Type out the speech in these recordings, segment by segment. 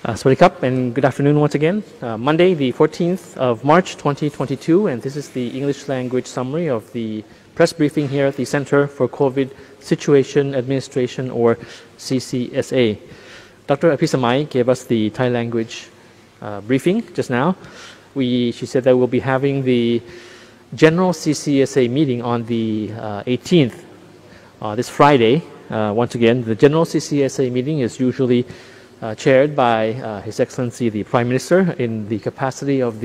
Sawasdee Krap, and good afternoon once again. Monday, the 14th of March 2022, and this is the English language summary of the press briefing here at the Center for COVID Situation Administration, or CCSA. Dr. Apisamai gave us the Thai language briefing just now. She said that we'll be having the general CCSA meeting on the 18th, this Friday. Once again, the general CCSA meeting is usually chaired by His Excellency the Prime Minister in the capacity of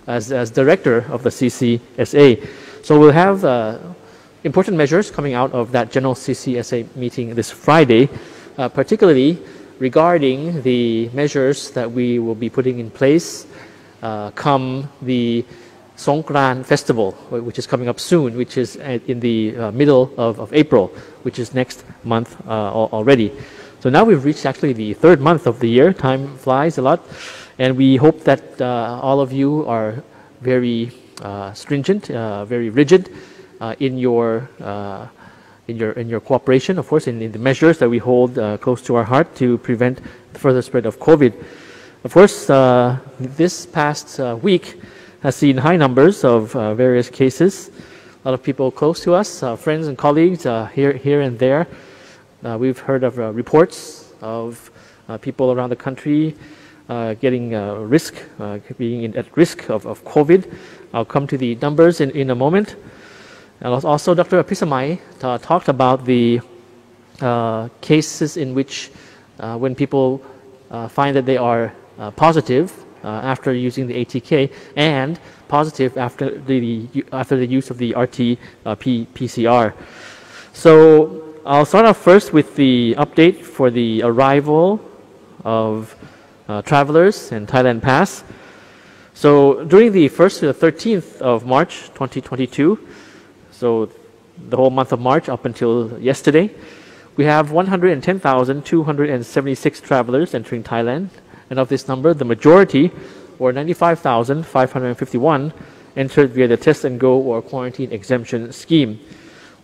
as Director of the CCSA. So we'll have important measures coming out of that general CCSA meeting this Friday, particularly regarding the measures that we will be putting in place come the Songkran Festival, which is coming up soon, which is in the middle of April, which is next month already. So now we've reached actually the third month of the year. Time flies a lot, and we hope that all of you are very stringent, very rigid in your cooperation, of course, in the measures that we hold close to our heart to prevent the further spread of COVID. Of course, this past week has seen high numbers of various cases. A lot of people close to us, friends and colleagues here and there. We've heard of reports of people around the country getting being at risk of COVID. I'll come to the numbers in a moment. And also, Dr. Apisamai talked about the cases in which when people find that they are positive after using the ATK and positive after the use of the RT-PCR. So I'll start off first with the update for the arrival of travelers and Thailand Pass. So during the 1st to the 13th of March 2022, so the whole month of March up until yesterday, we have 110,276 travelers entering Thailand. And of this number, the majority, or 95,551, entered via the test and go or quarantine exemption scheme.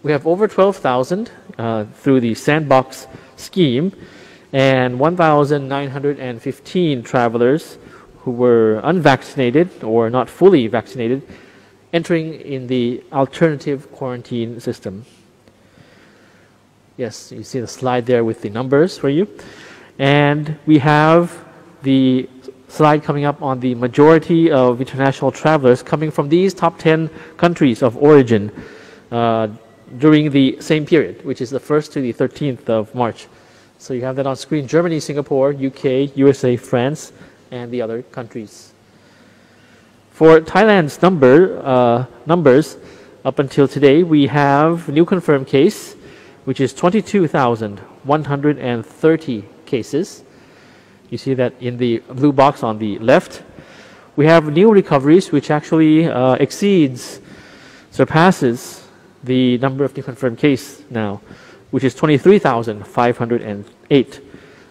We have over 12,000 through the sandbox scheme, and 1,915 travelers who were unvaccinated or not fully vaccinated entering in the alternative quarantine system. Yes, you see the slide there with the numbers for you. And we have the slide coming up on the majority of international travelers coming from these top 10 countries of origin during the same period, which is the 1st to the 13th of March. So you have that on screen: Germany, Singapore, UK, USA, France, and the other countries. For Thailand's numbers, up until today, we have a new confirmed case, which is 22,130 cases. You see that in the blue box on the left. We have new recoveries, which actually surpasses the number of new confirmed cases now, which is 23,508.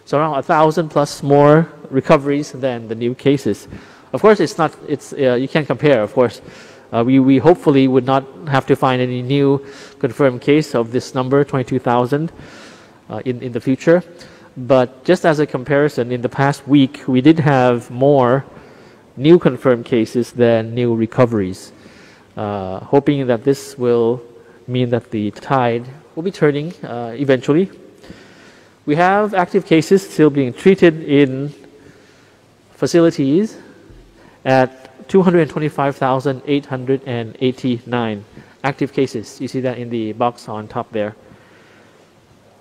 So around 1,000 plus more recoveries than the new cases. Of course, you can't compare, of course. We hopefully would not have to find any new confirmed case of this number, 22,000, in the future. But just as a comparison, in the past week, we did have more new confirmed cases than new recoveries. Hoping that this will mean that the tide will be turning eventually. We have active cases still being treated in facilities at 225,889 active cases. You see that in the box on top there.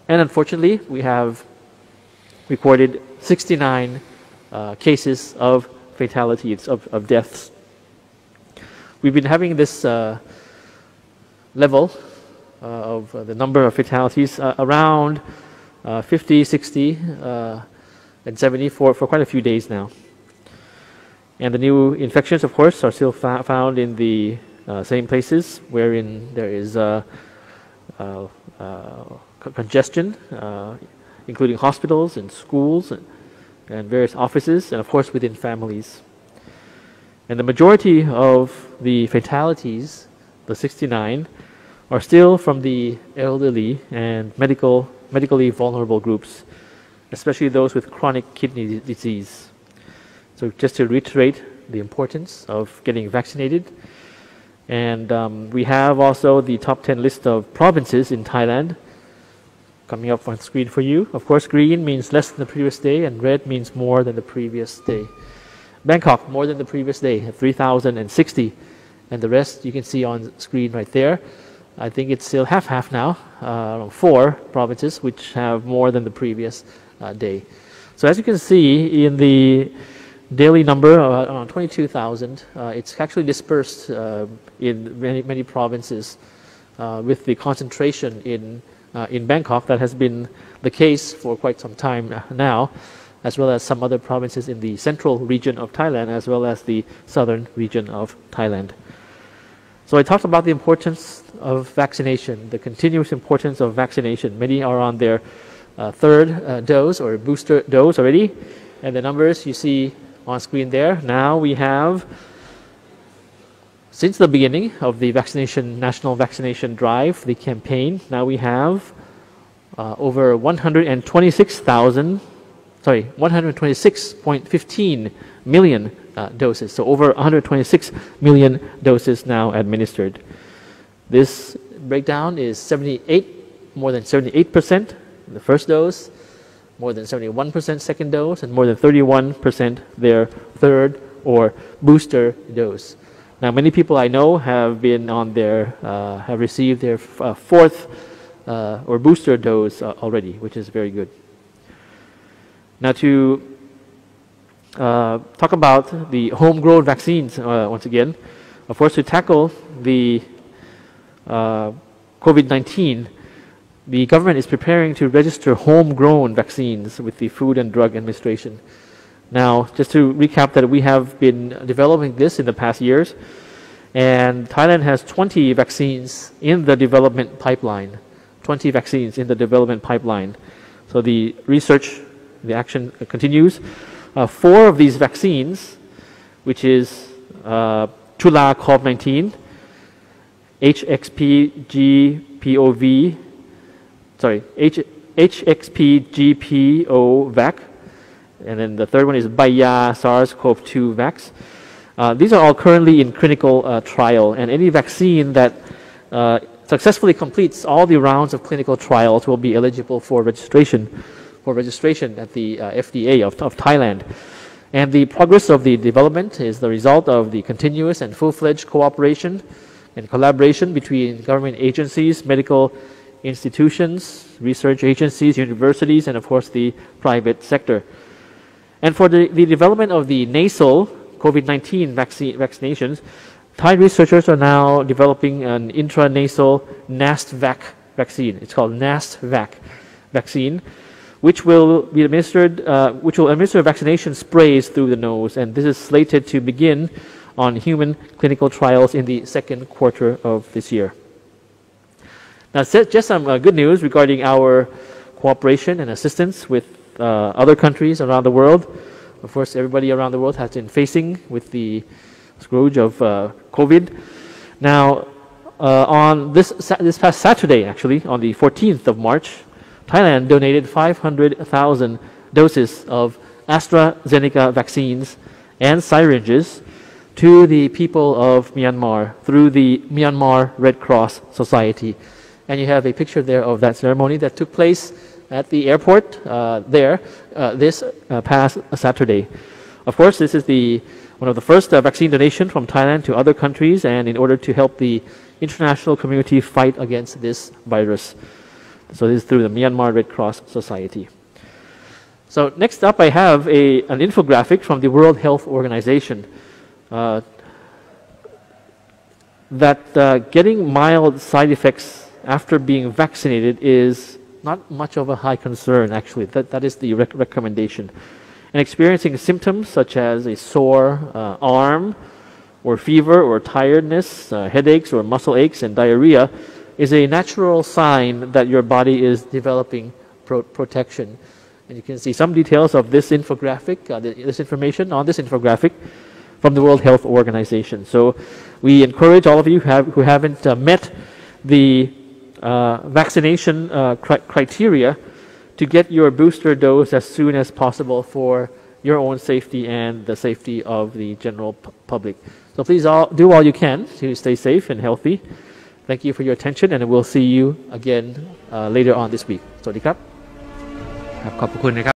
And unfortunately, we have recorded 69 cases of fatalities, of deaths. We've been having this level of the number of fatalities around 50, 60, and 70 for quite a few days now. And the new infections, of course, are still found in the same places wherein there is congestion, including hospitals and schools and various offices, and of course within families. And the majority of the fatalities, the 69, are still from the elderly and medically vulnerable groups. especially those with chronic kidney disease. So just to reiterate the importance of getting vaccinated. And we have also the top 10 list of provinces in Thailand coming up on screen for you. Of course, green means less than the previous day, and red means more than the previous day. Bangkok, more than the previous day, at 3,060. And the rest you can see on screen right there. I think it's still half-half now, 4 provinces which have more than the previous day. So as you can see in the daily number, around 22,000, it's actually dispersed in many provinces with the concentration in Bangkok. That has been the case for quite some time now, as well as some other provinces in the central region of Thailand, as well as the southern region of Thailand. So I talked about the importance of vaccination, the continuous importance of vaccination. Many are on their third dose or booster dose already, and the numbers you see on screen there. Now we have, since the beginning of the national vaccination drive, the campaign, now we have over 126.15 million doses. So over 126 million doses now administered. This breakdown is more than 78% the first dose, more than 71% second dose, and more than 31% their third or booster dose. Now, many people I know have been on have received their fourth or booster dose already, which is very good. Now, to talk about the homegrown vaccines once again, of course, to tackle the COVID-19, the government is preparing to register homegrown vaccines with the Food and Drug Administration. Now, just to recap that we have been developing this in the past years, and Thailand has 20 vaccines in the development pipeline. 20 vaccines in the development pipeline. So the research, the action continues. 4 of these vaccines, which is Chula COVID-19, HXPGPO vac, and then the third one is Baya SARS-CoV-2 vax. These are all currently in clinical trial, and any vaccine that successfully completes all the rounds of clinical trials will be eligible for registration at the FDA of Thailand. And the progress of the development is the result of the continuous and full-fledged cooperation and collaboration between government agencies, medical institutions, research agencies, universities, and of course the private sector. And for the development of the nasal COVID-19 vaccinations, Thai researchers are now developing an intranasal NAST-VAC vaccine. It's called NAST-VAC vaccine, which will administer vaccination sprays through the nose, and this is slated to begin on human clinical trials in the second quarter of this year. Now, just some good news regarding our cooperation and assistance with other countries around the world. Of course, everybody around the world has been facing with the scourge of COVID. Now, on this past Saturday, actually, on the 14th of March, Thailand donated 500,000 doses of AstraZeneca vaccines and syringes to the people of Myanmar through the Myanmar Red Cross Society. And you have a picture there of that ceremony that took place at the airport this past Saturday. Of course, this is one of the first vaccine donation from Thailand to other countries, and in order to help the international community fight against this virus. So this is through the Myanmar Red Cross Society. So next up, I have an infographic from the World Health Organization that getting mild side effects after being vaccinated is not much of a high concern, actually. That is the recommendation. And experiencing symptoms such as a sore arm, or fever, or tiredness, headaches, or muscle aches, and diarrhea is a natural sign that your body is developing protection. And you can see some details of this infographic, this information on this infographic from the World Health Organization. So we encourage all of you who haven't met the vaccination criteria to get your booster dose as soon as possible for your own safety and the safety of the general public. So please do all you can to stay safe and healthy. Thank you for your attention, and we'll see you again later on this week. สวัสดีครับ ครับขอบคุณนะครับ